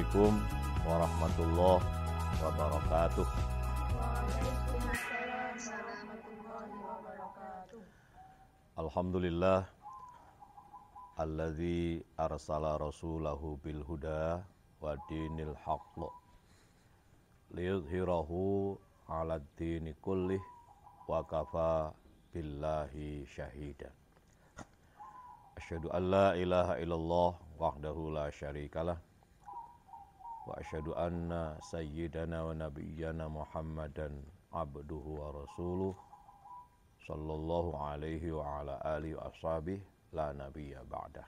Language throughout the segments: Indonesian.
Assalamualaikum warahmatullahi wabarakatuh. Alhamdulillah alladzi arsala rasulahu bil huda wa dinil haqq liyudhhirahu 'alad dini kullih wa kafa billahi syahida. Asyhadu an la ilaha illallah wahdahu la syarikalah wa asyhadu anna sayyidana wa nabiyyana Muhammadan abduhu wa rasuluh sallallahu alaihi wa ala alihi wa ashabihi la nabiyya ba'dah.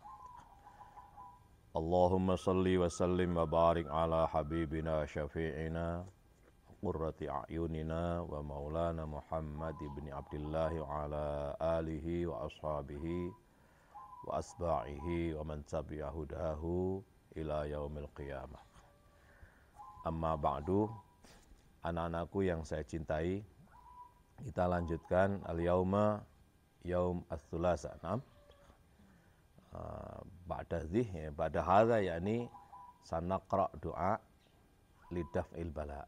Allahumma salli wa sallim wa barik ala habibina syafi'ina qurrati a'yunina wa maulana Muhammad ibn Abdullah wa ala alihi wa ashabihi wa asba'ihi wa man tabi'a hudahu ila yaumil qiyamah. Amma ba'du, anak-anakku yang saya cintai, kita lanjutkan al-yauma yaum ats-tsulasa. Ba'da hadza yakni sanaqra doa lidaf'il bala.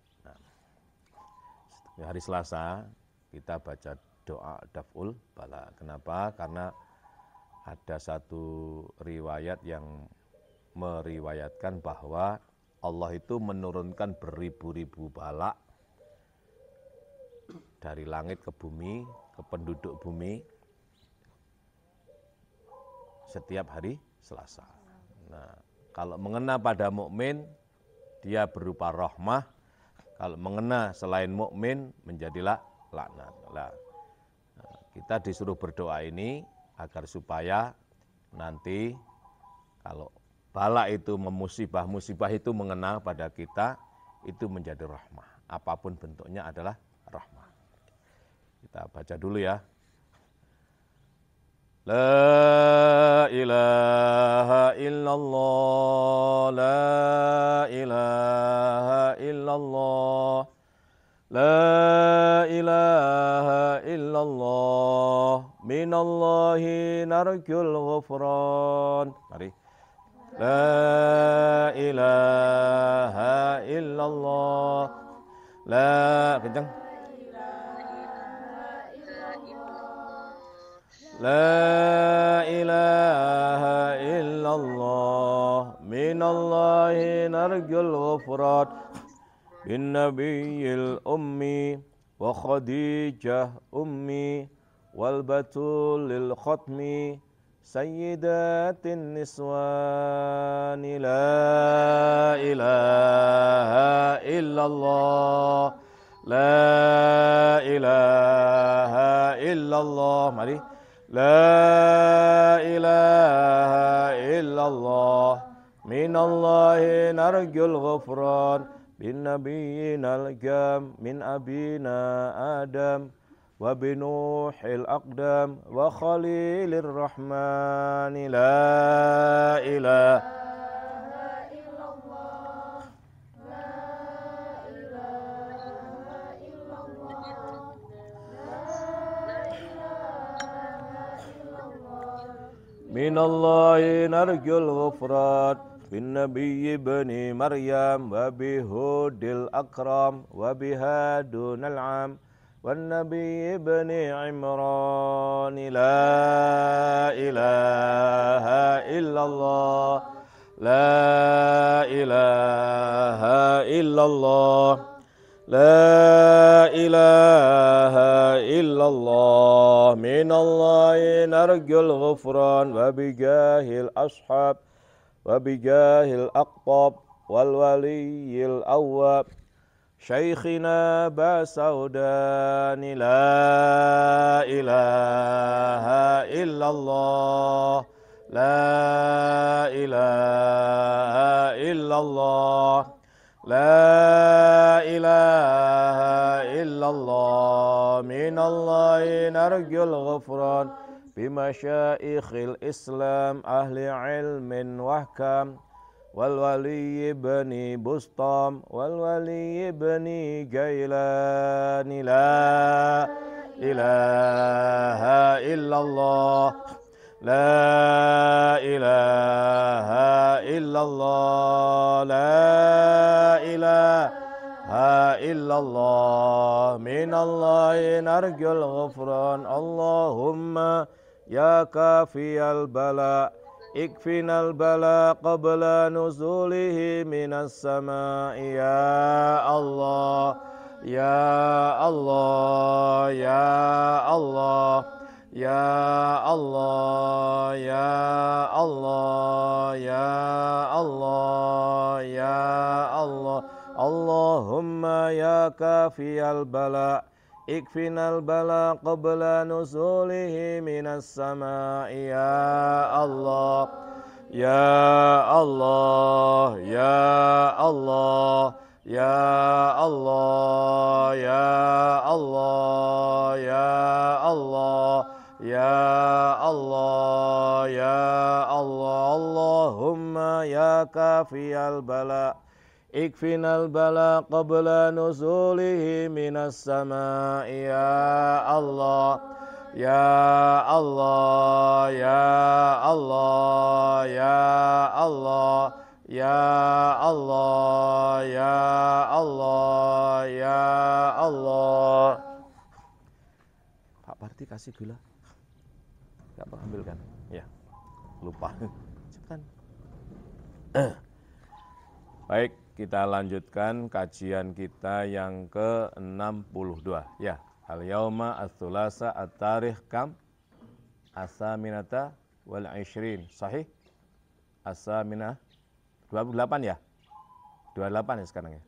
Hari Selasa kita baca doa daf'ul bala. Kenapa? Karena ada satu riwayat yang meriwayatkan bahwa Allah itu menurunkan beribu-ribu bala dari langit ke bumi, ke penduduk bumi setiap hari Selasa. Nah, kalau mengena pada mukmin dia berupa rahmah, kalau mengena selain mukmin menjadilah laknat. Nah, kita disuruh berdoa ini agar supaya nanti kalau bala itu musibah itu mengena pada kita, itu menjadi rahmah. Apapun bentuknya adalah rahmah. Kita baca dulu ya. La ilaha illallah, la ilaha illallah, la ilaha illallah, minallahi narjul ghufran. Mari. La ilaha illallah, la kencang. La ilaha illallah, minallahi narjul ghufran bin nabiyil ummi wa khadijah ummi wal batulil khatmi sayyidatin niswani. La ilaha illallah, la ilaha illallah. Mari. La ilaha illallah, minallahi narjul ghufran bin nabiyyinal gam min abina Adam wa binuhil aqdam wa khalilir rahmani. La ilaha minallahi narjul ghufran bin nabiyyi bani Maryam wa bihudil akram wa bihadunal am wan nabiyyi bani Imran. La ilaha illallah, la ilaha illallah, la ilaha illallah, minallahi narjul ghufran wa bijahil ashab wa bijahil aqtab wal waliyil awwab syaikhina basaudani. La ilaha illallah, la ilaha illallah, la ilaha illallah, minallahi narjul ghufran bimasyaikhil Islam ahli ilmin wahkam wal wali ibni Bustam wal wali ibni Gailani. La ilaha illallah, La ilaha illallah, la ilaha illallah, minallahi narjul ghufran, Allahumma ya kafiyal bala, ikfinal bala qabla nuzulihi minas sama'i, ya Allah, ya Allah, ya Allah. Ya Allah, ya Allah, ya Allah, ya Allah, Allahumma ya kafiyal bala, ikfinal bala qabla nuzulihi minas sama'i, ya Allah, ya Allah, ya Allah, ya Allah, ya Allah, ya Allah. Ya Allah, ya Allah, Allahumma ya kafiyal bala, ikfinal bala qabla nuzulihi minas sama'i, ya Allah, ya Allah, ya Allah, ya Allah, ya Allah, ya Allah, ya Allah. Pak Parti kasih gula. Gak apa ambilkan, ya lupa, cepetan. Baik, kita lanjutkan kajian kita yang ke-62. Ya, al-yauma ats-tsulasa at-tarikh kam? As-saminata wal 20, sahih? As-saminah 28 ya? 28 ya sekarang ya?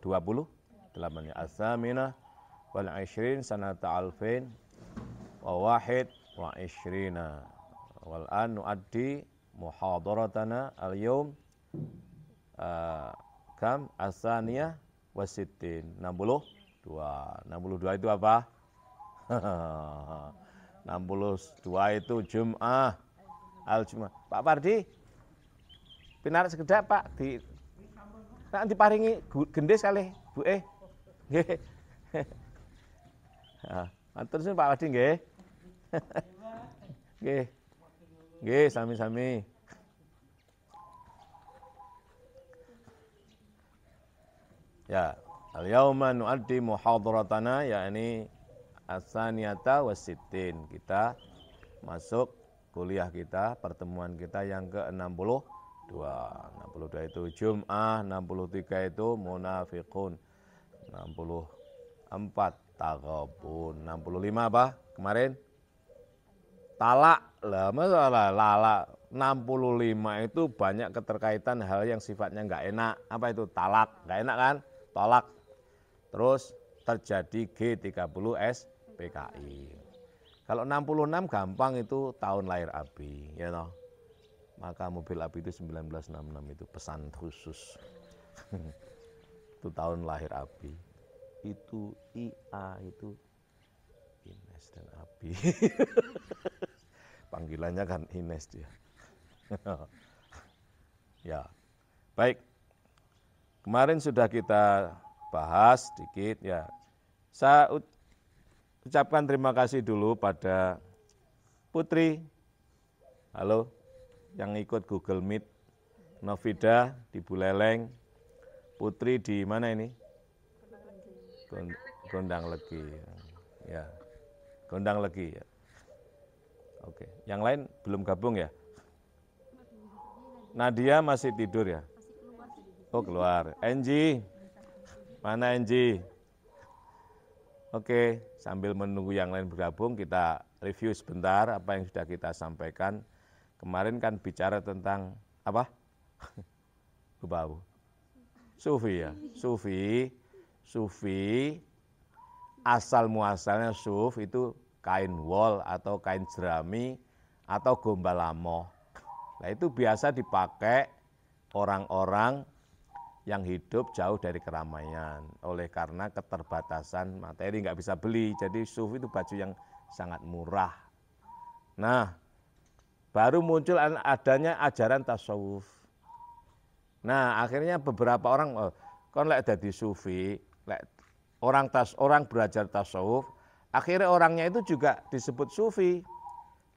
28 ya. As-saminah wal 20 sanata alfin wa wahid wa ishrina. Wal an nuaddi muhadaratana al-yawm kam asaniyah wasittin, 62. 62 itu apa? 62 itu Jum'ah, al-Jum'ah. Pak Pardi, pinarak sekedap Pak, nanti paringi gendis kali, Bu nggih. Matur nuwun Pak Pardi nggih. Nggih. Nggih, sami-sami. Ya, al-yauma nuaddi muhadaratana, yakni as-saniyata wasittin. Kita masuk kuliah kita, pertemuan kita yang ke-62. 62 itu Jum'ah, 63 itu Munafiqun, 64 Taghabun, 65 apa kemarin? Talak. Lah masalah lala 65 itu banyak keterkaitan hal yang sifatnya enggak enak. Apa itu? Talak. Enggak enak kan? Tolak. Terus terjadi G30S PKI. Kalau 66 gampang, itu tahun lahir Abi, ya toh. Maka mobil Abi itu 1966 itu pesan khusus. Itu tahun lahir Abi. Itu IA itu Ines dan Abi. Panggilannya kan Ines dia. Ya, baik. Kemarin sudah kita bahas sedikit ya. Saya ucapkan terima kasih dulu pada Putri. Halo, yang ikut Google Meet. Novida di Buleleng. Putri di mana ini? Gondang Legi. Ya, Gondang Legi ya. Oke, yang lain belum gabung ya? Nadia masih tidur ya? Oh keluar. Enji, mana Enji? Oke, sambil menunggu yang lain bergabung, kita review sebentar apa yang sudah kita sampaikan. Kemarin kan bicara tentang apa? Lupa aku. Sufi ya, Sufi, asal muasalnya suf itu kain wol atau kain jerami atau gombal lamoh. Nah itu biasa dipakai orang-orang yang hidup jauh dari keramaian. Oleh karena keterbatasan materi nggak bisa beli, jadi suf itu baju yang sangat murah. Nah baru muncul adanya ajaran tasawuf. Nah akhirnya beberapa orang, kon lek dadi sufi, lek orang belajar tasawuf, akhirnya orangnya itu juga disebut sufi.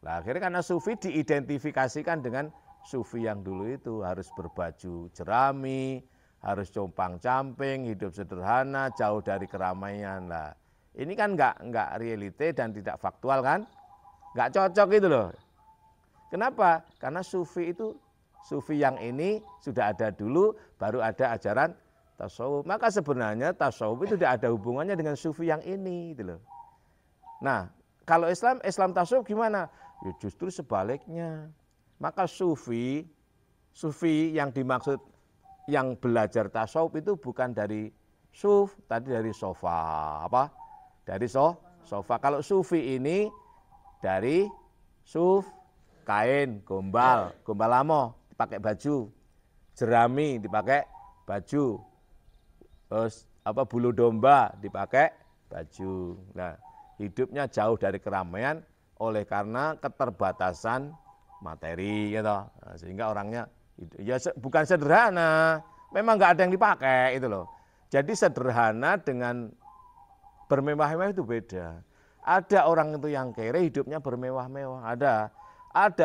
Nah, akhirnya karena sufi diidentifikasikan dengan sufi yang dulu itu harus berbaju jerami, harus compang-camping, hidup sederhana, jauh dari keramaian. Nah, ini kan enggak realite dan tidak faktual kan? Enggak cocok itu loh. Kenapa? Karena sufi itu, sufi yang ini sudah ada dulu, baru ada ajaran tasawuf. Maka sebenarnya tasawuf itu tidak ada hubungannya dengan sufi yang ini gitu loh. Nah, kalau Islam tasawuf gimana? Ya justru sebaliknya. Maka sufi yang dimaksud yang belajar tasawuf itu bukan dari tadi dari sofa, apa? Dari sofa. Kalau sufi ini dari kain, gombal lamo dipakai baju, jerami dipakai baju, terus bulu domba dipakai baju. Nah, hidupnya jauh dari keramaian oleh karena keterbatasan materi gitu. Nah, sehingga orangnya ya bukan sederhana, memang nggak ada yang dipakai itu loh. Jadi sederhana dengan bermewah-mewah itu beda. Ada orang itu yang kere hidupnya bermewah-mewah, ada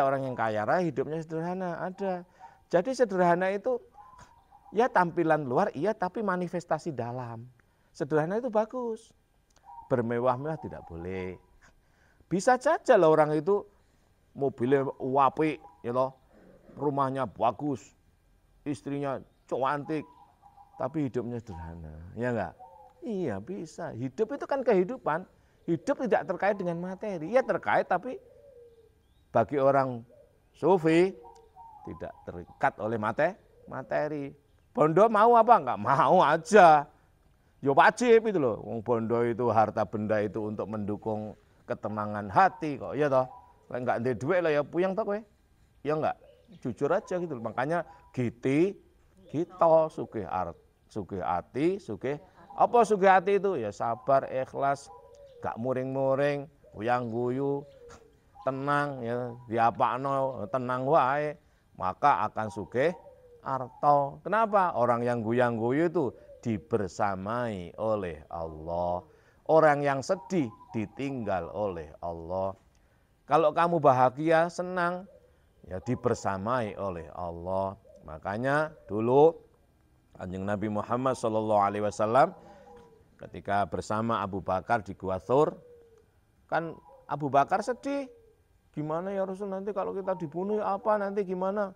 orang yang kaya raya hidupnya sederhana, ada. Jadi sederhana itu ya tampilan luar iya, tapi manifestasi dalam. Sederhana itu bagus. Bermewah-mewah tidak boleh. Bisa saja lah orang itu mobilnya apik, ya loh, rumahnya bagus, istrinya cantik, tapi hidupnya sederhana, ya enggak? Iya bisa. Hidup itu kan kehidupan. Hidup tidak terkait dengan materi. Ya terkait, tapi bagi orang sufi tidak terikat oleh materi. Bondo mau apa? Enggak mau aja. Ya wajib itu loh. Bondo itu harta benda itu untuk mendukung ketenangan hati kok, ya toh. Enggak ada duit lah ya puyeng toh kowe. Ya enggak, jujur aja gitu. Makanya kita sugih hati, apa sugih hati itu? Ya sabar, ikhlas, gak muring-muring, uyang guyu, tenang ya, diapakno tenang wae, maka akan sugih arto. Kenapa? Orang yang guyang guyu itu dibersamai oleh Allah. Orang yang sedih ditinggal oleh Allah. Kalau kamu bahagia, senang, ya dibersamai oleh Allah. Makanya dulu Kanjeng Nabi Muhammad SAW ketika bersama Abu Bakar di Gua Thur, kan Abu Bakar sedih. Gimana ya Rasul, nanti kalau kita dibunuh apa nanti gimana?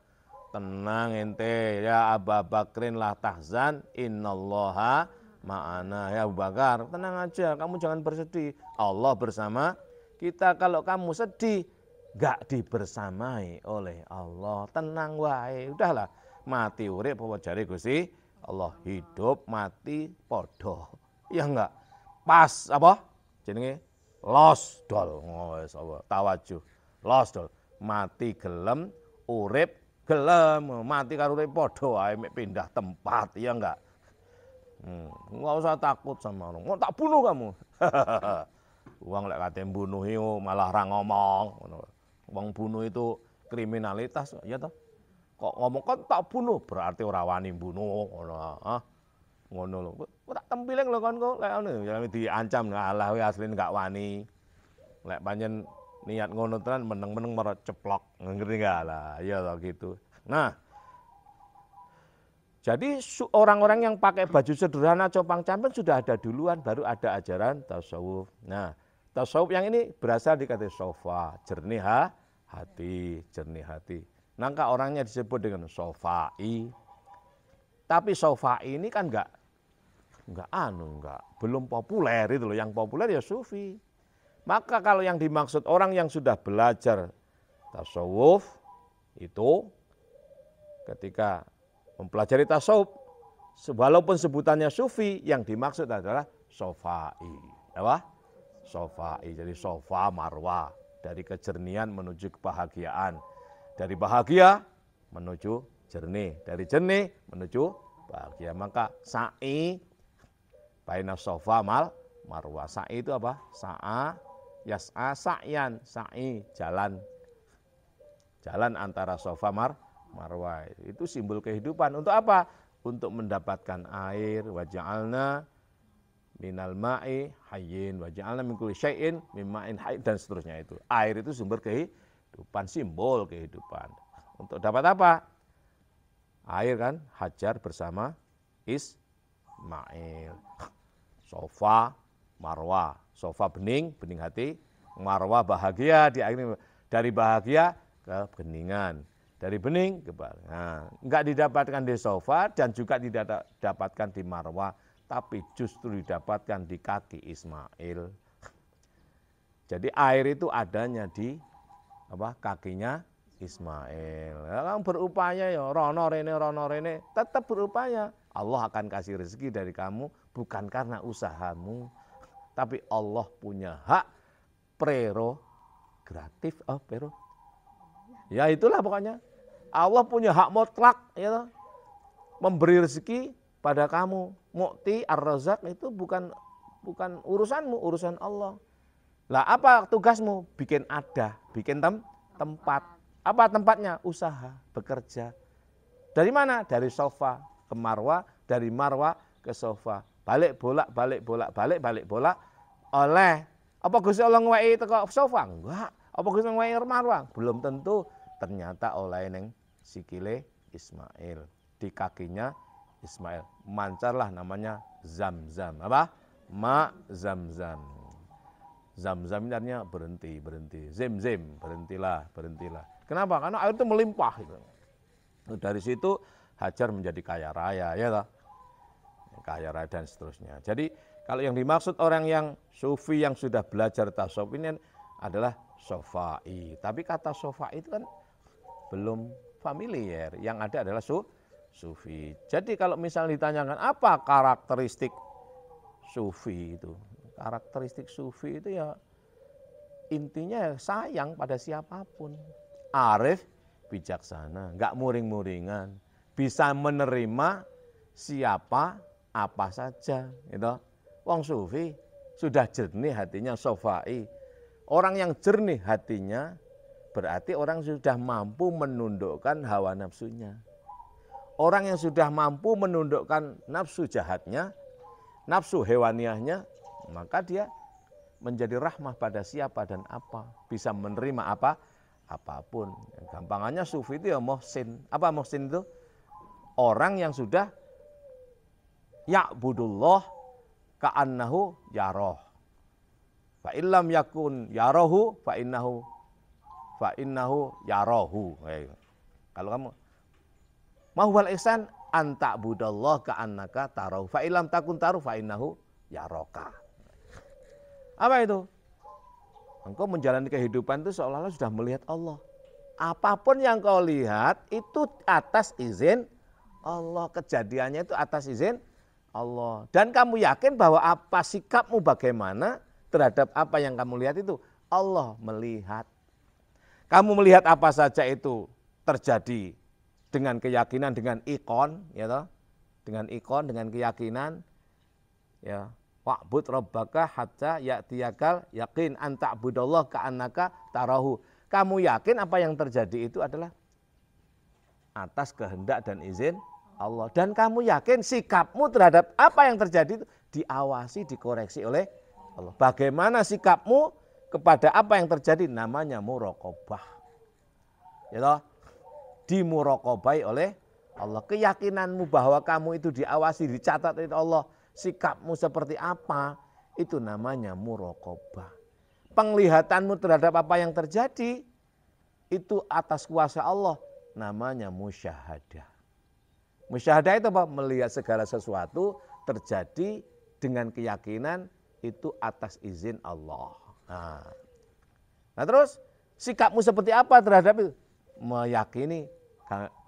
Tenang ente ya Abu Bakrin lah tahzan, innallaha ma'ana. Ya Abu Bakar, tenang aja, kamu jangan bersedih. Allah bersama kita. Kalau kamu sedih, gak dibersamai oleh Allah. Tenang wae, udahlah. Mati urip apa jare Gusti Allah, hidup mati podo. Ya enggak? Pas apa? Jenenge los dol. Tawajuh. Los dol. Mati gelem, urip gelem, mati karo urip podo wae, pindah tempat, ya enggak? Enggak usah takut sama orang. Mau tak bunuh kamu. Uang lek kate mbunuhi malah ra ngomong. Wong bunuh itu kriminalitas, ya toh? Kok ngomong kan tak bunuh berarti ora wani bunuh ngono. Ngono lho. Kok tak tempiling lho kon kok lek ngono ya diancam alah kowe asline enggak wani. Lek pancen niat ngono tenan meneng-meneng marah ceplok. Ngerti enggak lah, ya toh gitu. Nah, jadi orang-orang yang pakai baju sederhana, compang-camping sudah ada duluan, baru ada ajaran tasawuf. Nah, tasawuf yang ini berasal dari kata sofa, jernih hati, jernih hati. Maka orangnya disebut dengan sofai. Tapi sofai ini kan belum populer itu loh. Yang populer ya sufi. Maka kalau yang dimaksud orang yang sudah belajar tasawuf itu ketika mempelajari tasawuf, walaupun sebutannya sufi, yang dimaksud adalah sofai. Apa? Sofai, jadi sofa marwah, dari kejernihan menuju kebahagiaan. Dari bahagia menuju jernih, dari jernih menuju bahagia. Maka sa'i baina sofa marwah. Sa'i itu apa? Sa'a, yas'a, sa'yan, sa'i, jalan antara sofa marwah. Itu simbol kehidupan. Untuk apa? Untuk mendapatkan air. Waja'alna minal ma'i hayyin, waja'alna min kulli syai'in min ma'in hayyin, dan seterusnya itu. Air itu sumber kehidupan, simbol kehidupan. Untuk dapat apa? Air kan, Hajar bersama Ismail. Sofa, Marwah. Sofa bening, bening hati. Marwah bahagia, dari bahagia ke beningan. Dari bening ke bahagia. Nah, enggak didapatkan di sofa dan juga tidak didapatkan di Marwah, tapi justru didapatkan di kaki Ismail. Jadi air itu adanya di kakinya Ismail. Kamu berupaya ya, rono rene, tetap berupaya. Allah akan kasih rezeki dari kamu bukan karena usahamu, tapi Allah punya hak prerogatif. Ya itulah pokoknya. Allah punya hak mutlak ya, memberi rezeki pada kamu. Mu'ti ar-razak itu bukan urusanmu, urusan Allah. Lah apa tugasmu? Bikin bikin tempat. Apa tempatnya? Usaha, bekerja. Dari mana? Dari sofa ke Marwah, dari Marwah ke sofa. Balik bolak oleh apa Gusti Allah ngwehi teko sofa? Enggak. Apa Gusti Allah ngwehi Marwah? Belum tentu. Ternyata oleh neng sikile Ismail, di kakinya Ismail mancarlah namanya Zam-Zam. Apa? Ma Zam-Zam. Zam-Zam ini artinya berhenti. Zim, berhentilah. Kenapa? Karena air itu melimpah. Gitu. Dari situ Hajar menjadi kaya raya, ya toh? Kaya raya dan seterusnya. Jadi kalau yang dimaksud orang yang sufi yang sudah belajar tasawuf ini adalah sofai. Tapi kata sofai itu kan belum familiar. Yang ada adalah sufi. Jadi kalau misalnya ditanyakan apa karakteristik sufi itu? Karakteristik sufi itu ya intinya sayang pada siapapun. Arif, bijaksana, enggak muring-muringan, bisa menerima siapa apa saja, gitu. Wong sufi sudah jernih hatinya, sofai. Orang yang jernih hatinya berarti orang sudah mampu menundukkan hawa nafsunya. Orang yang sudah mampu menundukkan nafsu jahatnya, nafsu hewaniahnya, maka dia menjadi rahmah pada siapa dan apa, bisa menerima apapun. Gampangannya sufi itu ya muhsin. Apa muhsin itu? Orang yang sudah ya'budullah ka'annahu yaroh. Fa illam yakun yarohu fa innahu yarohu. Kalau kamu mau wal ihsan anta budallah ka'annaka tarohu. Fa illam takun taruh fa innahu yaroka. Apa itu? Engkau menjalani kehidupan itu seolah-olah sudah melihat Allah. Apapun yang kau lihat itu atas izin Allah. Kejadiannya itu atas izin Allah. Dan kamu yakin bahwa apa sikapmu bagaimana terhadap apa yang kamu lihat itu Allah melihat. Kamu melihat apa saja itu terjadi dengan keyakinan, dengan ikon, ya toh? Dengan ikon, dengan keyakinan, ya. Wa'bud rabbaka hatta ya'tiyakal yakin an ta'budallah ka'annaka tarahu. Kamu yakin apa yang terjadi itu adalah atas kehendak dan izin Allah. Dan kamu yakin sikapmu terhadap apa yang terjadi itu diawasi, dikoreksi oleh Allah. Bagaimana sikapmu kepada apa yang terjadi? Namanya muraqabah. Ya toh? Dimuraqabai oleh Allah. Keyakinanmu bahwa kamu itu diawasi, dicatat oleh Allah. Sikapmu seperti apa, itu namanya muraqabah. Penglihatanmu terhadap apa yang terjadi, itu atas kuasa Allah, namanya musyahadah. Musyahadah itu apa? Melihat segala sesuatu terjadi dengan keyakinan itu atas izin Allah. Nah terus sikapmu seperti apa terhadap itu? Meyakini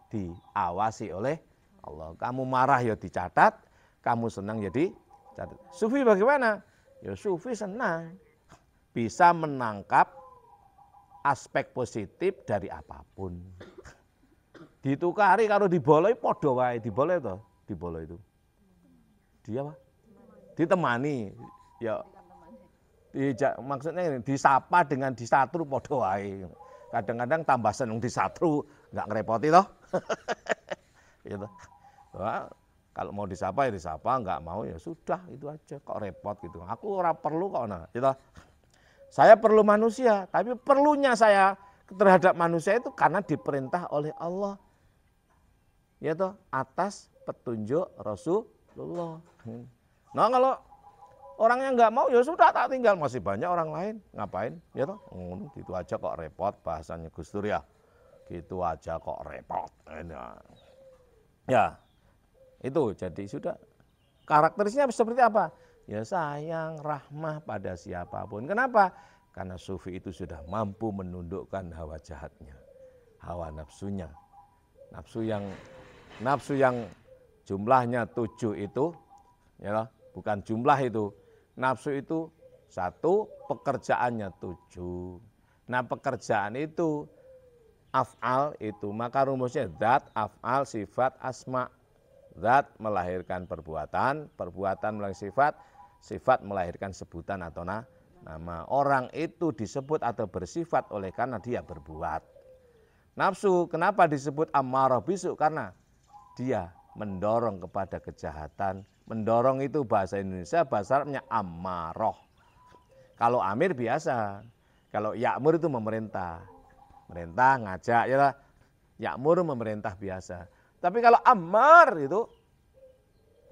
diawasi oleh Allah. Kamu marah ya dicatat, kamu senang jadi catat. Sufi bagaimana? Ya sufi senang. Bisa menangkap aspek positif dari apapun. Ditukari kalau diboloi podo wae, diboloi itu, diboloi itu. Dia apa? Ditemani. Ya. Maksudnya disapa dengan disatru podo wae. Kadang-kadang tambah seneng disatru, enggak ngerepoti toh. Gitu. Wah, kalau mau disapa ya disapa, enggak mau ya sudah itu aja. Kok repot gitu. Aku ora perlu kok nah, gitu. Saya perlu manusia, tapi perlunya saya terhadap manusia itu karena diperintah oleh Allah. Ya toh, atas petunjuk Rasulullah. Nah kalau orangnya nggak mau ya sudah tak tinggal, masih banyak orang lain, ngapain? Ya toh, gitu aja kok repot bahasanya Gus Dur ya. Gitu aja kok repot. Ya, itu jadi sudah karakteristiknya seperti apa? Ya sayang, rahmah pada siapapun. Kenapa? Karena sufi itu sudah mampu menundukkan hawa jahatnya, hawa nafsunya. Nafsu yang jumlahnya 7 itu, ya bukan jumlah itu. Nafsu itu 1, pekerjaannya 7. Nah pekerjaan itu af'al itu, maka rumusnya zat, af'al, sifat, asma. Zat melahirkan perbuatan, perbuatan melahirkan sifat, sifat melahirkan sebutan atau nama. Orang itu disebut atau bersifat oleh karena dia berbuat. Nafsu kenapa disebut ammarah bisu? Karena dia mendorong kepada kejahatan. Mendorong itu bahasa Indonesia, bahasa Arabnya ammarah. Kalau amir biasa, kalau ya'mur itu memerintah. Merintah, ngajak, ya lah. Ya'mur memerintah biasa. Tapi kalau ammar itu,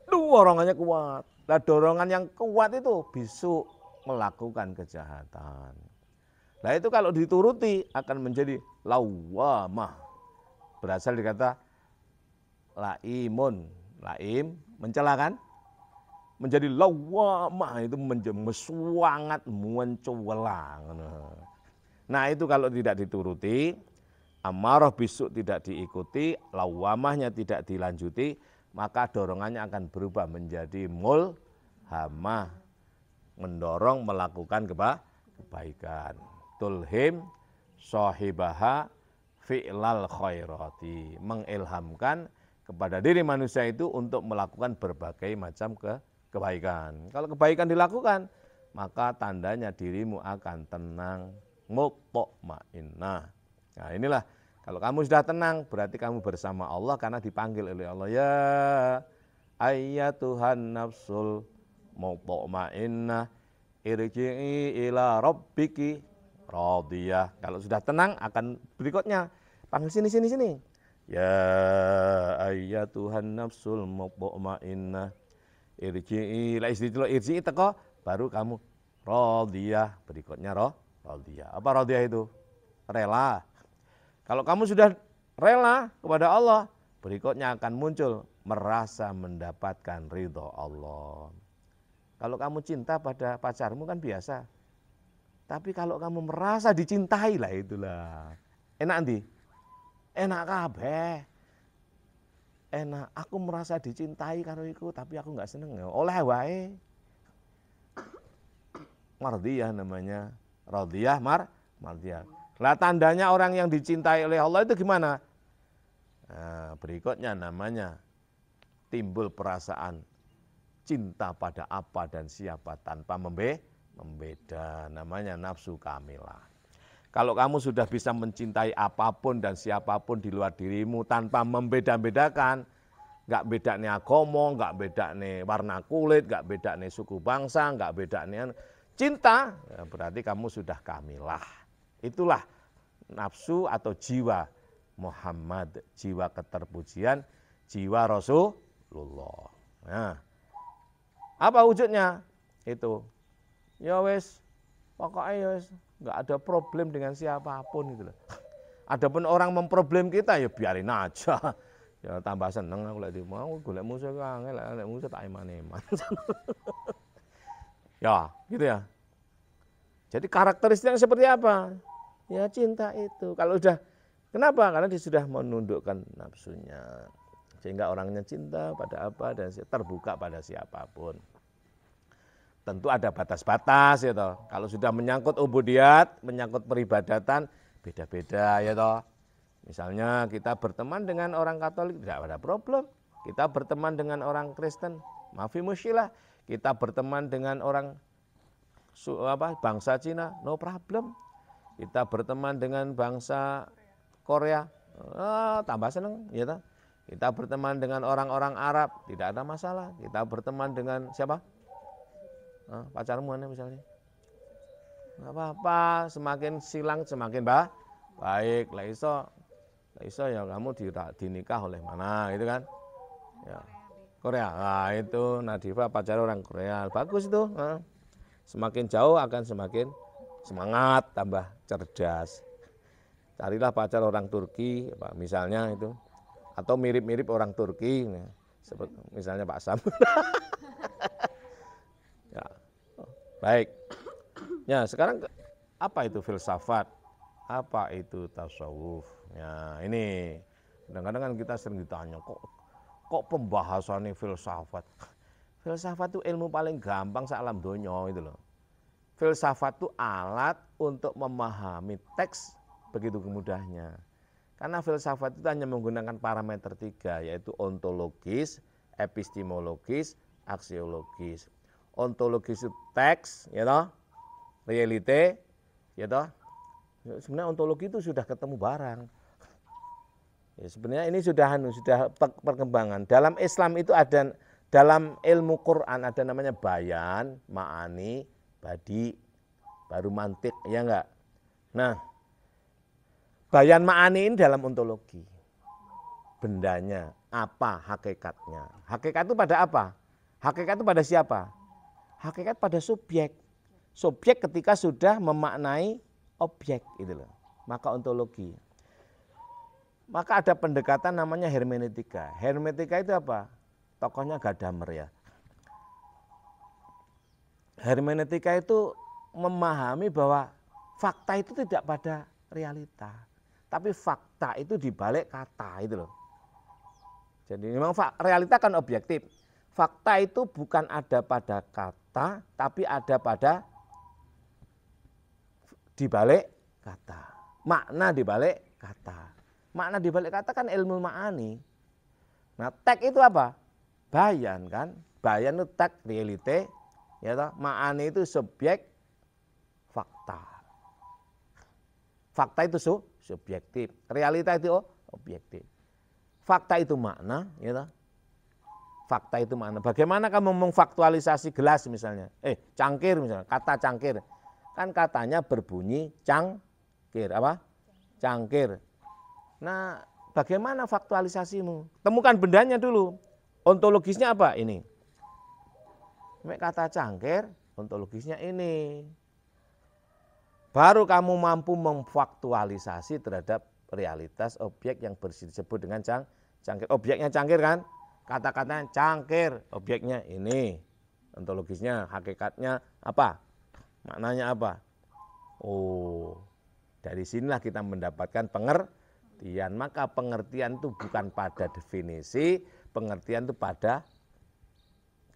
dorongannya kuat. Nah dorongan yang kuat itu bisu melakukan kejahatan. Nah itu kalau dituruti akan menjadi lawamah. Berasal dari kata laimun, laim, mencela kan? Menjadi lawamah itu mesuangat, menculang. Nah itu kalau tidak dituruti, amarah bisu tidak diikuti, lawamahnya tidak dilanjuti, maka dorongannya akan berubah menjadi mulhamah, mendorong melakukan kebaikan. Tulhim sahibaha fi'lal khairati, mengilhamkan kepada diri manusia itu untuk melakukan berbagai macam kebaikan. Kalau kebaikan dilakukan, maka tandanya dirimu akan tenang, mutmainnah. Nah inilah, kalau kamu sudah tenang berarti kamu bersama Allah karena dipanggil oleh Allah. Ya ayyatuhan nafsul mutmainnah irji'i ila rabbiki radiyah. Kalau sudah tenang akan berikutnya panggil sini. Ya ayyatuhan nafsul mutmainnah irji'i ila irji'i teko baru kamu radiyah, berikutnya radiyah. Apa radiyah itu? Rela. Kalau kamu sudah rela kepada Allah, berikutnya akan muncul merasa mendapatkan ridho Allah. Kalau kamu cinta pada pacarmu kan biasa. Tapi kalau kamu merasa dicintai lah itulah. Enak nanti? Enak kabeh. Enak, aku merasa dicintai karo iku, tapi aku enggak seneng. Oleh wae. Mardiyah namanya. Radiyah, mardiyah. Lah tandanya orang yang dicintai oleh Allah itu gimana? Nah, berikutnya namanya timbul perasaan cinta pada apa dan siapa tanpa membeda, namanya nafsu kamilah. Kalau kamu sudah bisa mencintai apapun dan siapapun di luar dirimu tanpa membeda-bedakan, nggak beda nih agama, nggak beda nih warna kulit, nggak beda nih suku bangsa, nggak beda nih cinta, ya berarti kamu sudah kamilah. Itulah nafsu atau jiwa Muhammad, jiwa keterpujian, jiwa Rasulullah. Nah, apa wujudnya? Itu, ya wes, pokoknya ya wes, nggak ada problem dengan siapapun gitu loh. Adapun orang memproblem kita ya biarin aja. Ya tambah seneng aku lagi mau golek musuh kangen, lek musuh tak eman-eman. Ya, gitu ya. Jadi karakteristiknya seperti apa? Ya cinta itu. Kalau udah, kenapa? Karena dia sudah menundukkan nafsunya. Sehingga orangnya cinta pada apa dan terbuka pada siapapun. Tentu ada batas-batas ya toh. Kalau sudah menyangkut ubudiyat, menyangkut peribadatan, beda-beda ya toh. Misalnya kita berteman dengan orang Katolik tidak ada problem. Kita berteman dengan orang Kristen, maafi musyilah. Kita berteman dengan orang bangsa Cina, no problem. Kita berteman dengan bangsa Korea, tambah seneng ya toh. Kita berteman dengan orang-orang Arab, tidak ada masalah. Kita berteman dengan siapa? Pacarmu mana misalnya? Nggak apa-apa, semakin silang semakin baik, lah iso ya kamu dinikah oleh mana gitu kan. Ya. Korea, nah itu Nadifa pacar orang Korea, bagus itu. Nah. Semakin jauh akan semakin semangat, tambah cerdas. Carilah pacar orang Turki, misalnya itu, atau mirip-mirip orang Turki, misalnya Pak Sam. Ya. Baik. Ya, sekarang apa itu filsafat? Apa itu tasawuf? Ya, ini kadang-kadang kan kita sering ditanya, kok pembahasannya filsafat? Filsafat itu ilmu paling gampang sealam donya itu loh. Filsafat itu alat untuk memahami teks begitu mudahnya. Karena filsafat itu hanya menggunakan parameter 3, yaitu ontologis, epistemologis, aksiologis. Ontologis itu teks, ya toh, realite, ya toh. Sebenarnya ontologi itu sudah ketemu barang. Ya, sebenarnya ini sudah perkembangan. Dalam Islam itu ada, dalam ilmu Quran ada namanya bayan, ma'ani, badi, baru mantik, ya enggak? Nah, bayan ma'ani ini dalam ontologi. Bendanya, apa hakikatnya? Hakikat itu pada apa? Hakikat itu pada siapa? Hakikat pada subjek. Subjek ketika sudah memaknai objek, itu loh. Maka ontologi. Maka ada pendekatan namanya hermeneutika. Hermeneutika itu apa? Tokohnya Gadamer ya. Hermeneutika itu memahami bahwa fakta itu tidak pada realita, tapi fakta itu dibalik kata itu loh. Jadi memang realita kan objektif. Fakta itu bukan ada pada kata, tapi ada pada dibalik kata. Makna dibalik kata. Makna dibalik kata kan ilmu ma'ani. Nah, tek itu apa? Bayan kan? Bayan itu tek, realite. Ya toh, ma'ani itu subjek, fakta. Fakta itu subjektif, realita itu objektif. Fakta itu makna, ya toh. Fakta itu makna. Bagaimana kamu memfaktualisasi gelas misalnya? Cangkir misalnya, kata cangkir. Kan katanya berbunyi cangkir, apa? Cangkir. Nah, bagaimana faktualisasimu? Temukan bendanya dulu. Ontologisnya apa? Ini. Kata cangkir, ontologisnya ini. Baru kamu mampu memfaktualisasi terhadap realitas objek yang disebut dengan cangkir. Objeknya cangkir kan? Kata-katanya cangkir, objeknya ini. Ontologisnya, hakikatnya apa? Maknanya apa? Oh, dari sinilah kita mendapatkan pengertian. Maka pengertian itu bukan pada definisi, pengertian itu pada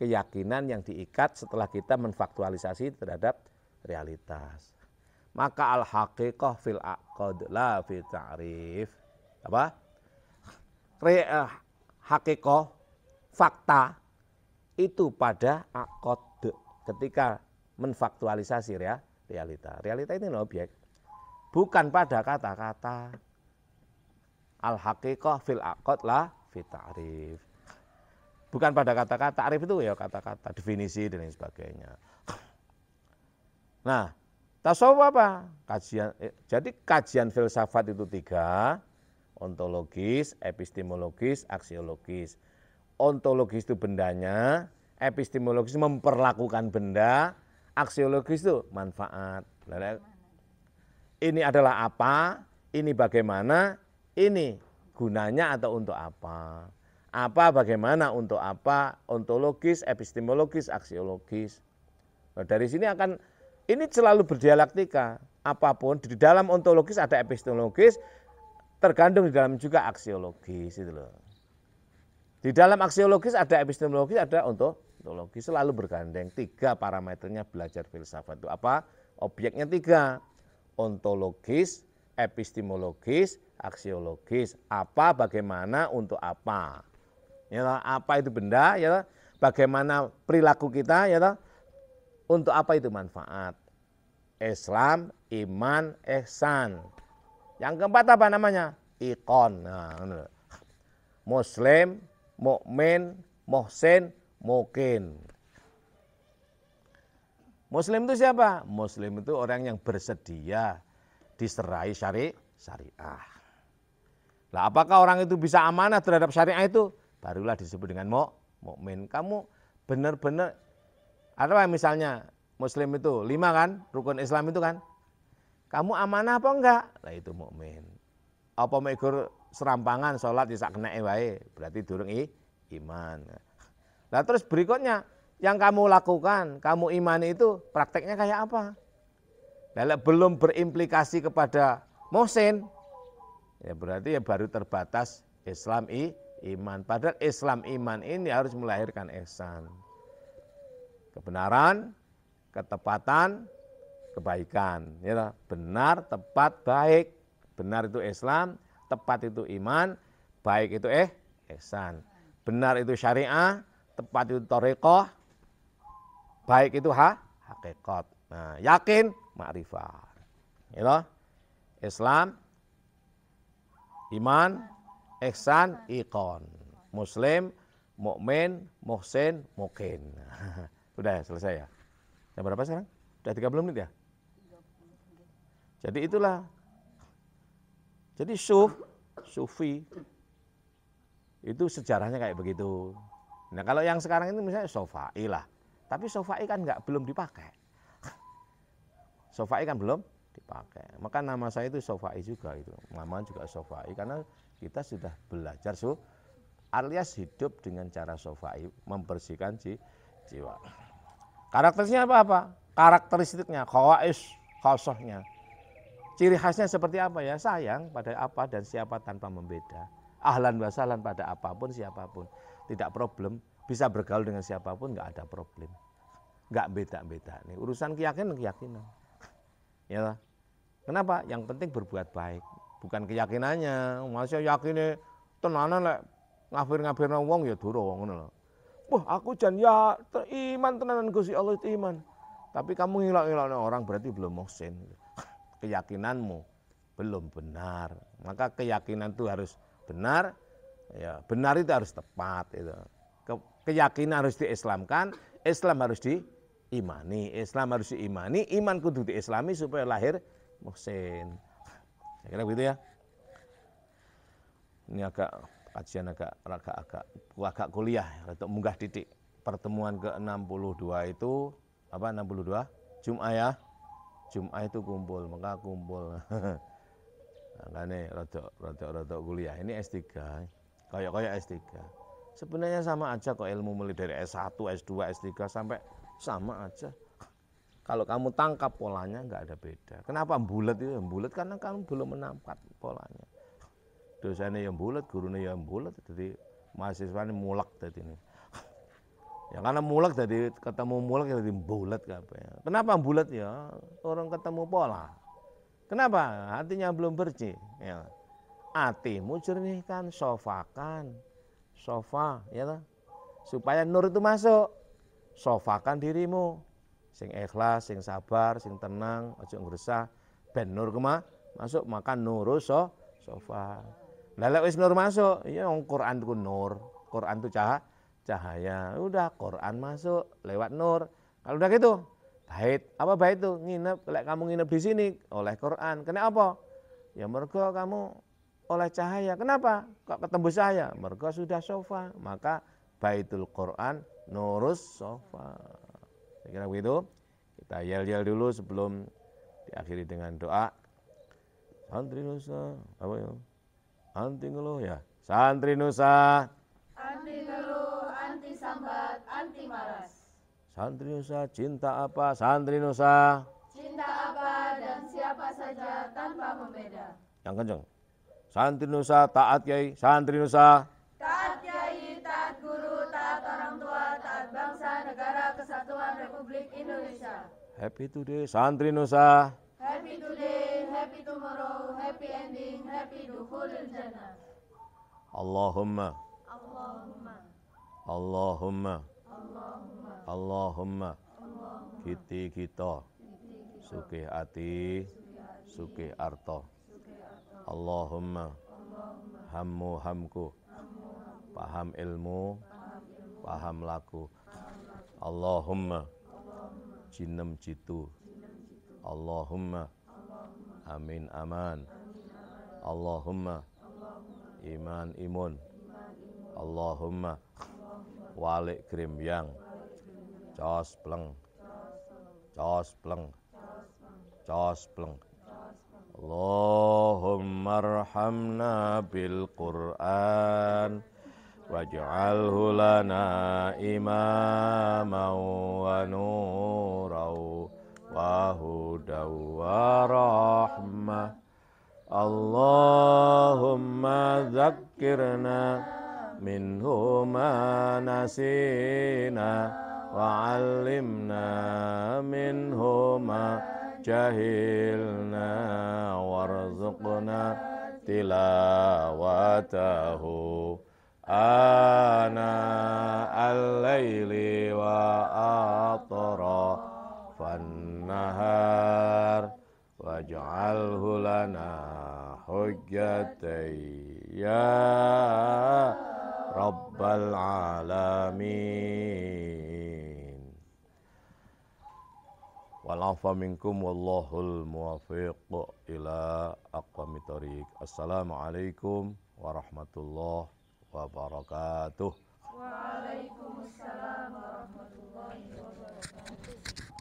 keyakinan yang diikat setelah kita menfaktualisasi terhadap realitas. Maka al-haqiqah fil aqad la fi ta'rif. Apa? Haqiqah, fakta itu pada aqad ketika menfaktualisasi realita. Realita ini objek. Bukan pada kata-kata. Al-haqiqah fil aqad la fi ta'rif. Bukan pada kata-kata, ta'rif itu ya kata-kata, definisi dan lain sebagainya. Nah, tasawuf apa? Jadi kajian filsafat itu 3, ontologis, epistemologis, aksiologis. Ontologis itu bendanya, epistemologis memperlakukan benda, aksiologis itu manfaat. Ini adalah apa, ini bagaimana, ini gunanya atau untuk apa. Apa, bagaimana, untuk apa, ontologis, epistemologis, aksiologis. Nah, dari sini ini selalu berdialektika. Apapun, di dalam ontologis ada epistemologis, tergantung di dalam juga aksiologis. Itu loh. Di dalam aksiologis ada epistemologis, ada ontologis, selalu bergandeng. 3 parameternya belajar filsafat itu apa? Objeknya 3, ontologis, epistemologis, aksiologis. Apa, bagaimana, untuk apa. Ya, apa itu benda, ya, bagaimana perilaku kita, ya, untuk apa itu manfaat. Islam, iman, ihsan. Yang keempat apa namanya? Iqon. Nah, Muslim, mukmin, muhsin, mukin. Muslim itu siapa? Muslim itu orang yang bersedia diserai syariah. Lah apakah orang itu bisa amanah terhadap syariah itu? Barulah disebut dengan mukmin. Kamu benar-benar apa misalnya muslim itu 5 kan, rukun Islam itu kan. Kamu amanah apa enggak? Lah itu mukmin. Apa megur serampangan salat isak keneke wae, berarti durung iman. Lah terus berikutnya yang kamu lakukan, kamu imani itu prakteknya kayak apa? Lah belum berimplikasi kepada muhsin, ya berarti ya baru terbatas Islam iman. Padahal Islam iman ini harus melahirkan ihsan. Kebenaran, ketepatan, kebaikan. Ya, benar, tepat, baik. Benar itu Islam, tepat itu iman, baik itu ihsan. Benar itu syariah, tepat itu thariqah, baik itu hakikat. Nah, yakin, ma'rifat. Ya, Islam, iman, ihsan, iqon. Muslim, mukmin, muhsin, mukin. Sudah ya, selesai ya. Jam berapa sekarang? Sudah 30 menit ya? Jadi itulah. Jadi sufi itu sejarahnya kayak begitu. Nah kalau yang sekarang ini misalnya sofai lah. Tapi sofai kan belum dipakai. Sofai kan belum dipakai. Maka nama saya itu sofai juga itu. Nama juga sofai karena kita sudah belajar alias hidup dengan cara sofai, membersihkan jiwa. Karakteristiknya apa? Karakteristiknya, khawasnya. Ciri khasnya seperti apa ya? Sayang pada apa dan siapa tanpa membeda. Ahlan wa sahlan pada apapun siapapun. Tidak problem, bisa bergaul dengan siapapun enggak ada problem. Enggak beda-beda nih. Urusan keyakinan. Ya. Kenapa? Yang penting berbuat baik, bukan keyakinannya. Masih yakinnya tenanan lek ngafir-ngafirna wong ya durung ngono lho. Wah, aku jan ya iman tenanan Gusti Allah itu iman. Tapi kamu ngilak-ngilaknya orang berarti belum muhsin. Keyakinanmu belum benar. Maka keyakinan itu harus benar. Ya, benar itu harus tepat itu. Keyakinan harus diislamkan, Islam harus diimani, Islam harus diimani, iman kudu diislami supaya lahir muhsin. Saya kira begitu ya. Ini kajian agak kuliah untuk munggah titik. Pertemuan ke-62 itu apa 62? Jum'ah ya. Jum'ah itu kumpul, maka kumpul. Makanya rada kuliah. Ini S3. Kayak S3. Sebenarnya sama aja kok ilmu mulai dari S1, S2, S3 sampai sama aja. Kalau kamu tangkap polanya enggak ada beda. Kenapa bulat itu? Bulat karena kamu belum menangkap polanya. Dosanya yang bulat, gurunya yang bulat, jadi mahasiswanya mulak tadi ini. Ya karena mulak jadi ketemu mulak jadi bulat kabeh. Kenapa bulat ya? Orang ketemu pola. Kenapa? Hatinya belum bersih. Ya. Hatimu jernihkan, sofakan, sofa, ya toh? Supaya nur itu masuk. Sofakan dirimu, sing ikhlas, sing sabar, sing tenang, ojo ngresah, ben nur masuk, maka nurus sofa. Lah lek wis nur masuk, ya Quran itu nur, Quran itu cahaya. Udah Quran masuk lewat nur. Kalau udah gitu, bait. Apa bait itu? Nginep, lek kamu nginep di sini oleh Quran. Kenapa? Ya mergo kamu oleh cahaya. Kenapa? Kok ketembus cahaya? Mergo sudah sofa. Maka baitul Quran nurus sofa. Saya kira begitu. Kita yel-yel dulu sebelum diakhiri dengan doa. Santri Nusa, apa ya? Anti ngeluh ya. Santri Nusa. Anti ngeluh, anti sambat, anti malas. Santri Nusa cinta apa? Santri Nusa. Cinta apa dan siapa saja tanpa membeda. Yang kenceng. Santri Nusa taat Kiai. Santri Nusa. Taat kiai, taat guru, taat orang tua, taat bangsa, negara, kesatuan Republik Indonesia. Happy today, Santri Nusa. Happy today, happy tomorrow, happy ending, happy dukhulil jannah. Allahumma. Allahumma. Allahumma. Allahumma. Allahumma. Kiti kita. Sugih ati. Sugih arto. Allahumma. Hammu hamku. Paham ilmu. Paham laku. Allahumma. Jinem jitu. Allahumma. Amin aman. Allahumma iman imun, Allahumma walik grimbyang, cos pleng, cos pleng, cos pleng. Allahumma arhamna bil Qur'an waj'alhu lana imaman wa nuran wa hudan wa rahmah. Allahumma dzakkirna minhu ma nasina wa 'allimna minhu ma jahilna warzuqna tilawatahu ana al-laili wa atrafan nahar waj'alhu lana hujjatan ya rabbal alamin. Wal-'afwa minkum wallahul muwaffiq ila aqwamit thoriq. Assalamualaikum warahmatullahi wabarakatuh. Waalaikumsalam warahmatullahi wabarakatuh.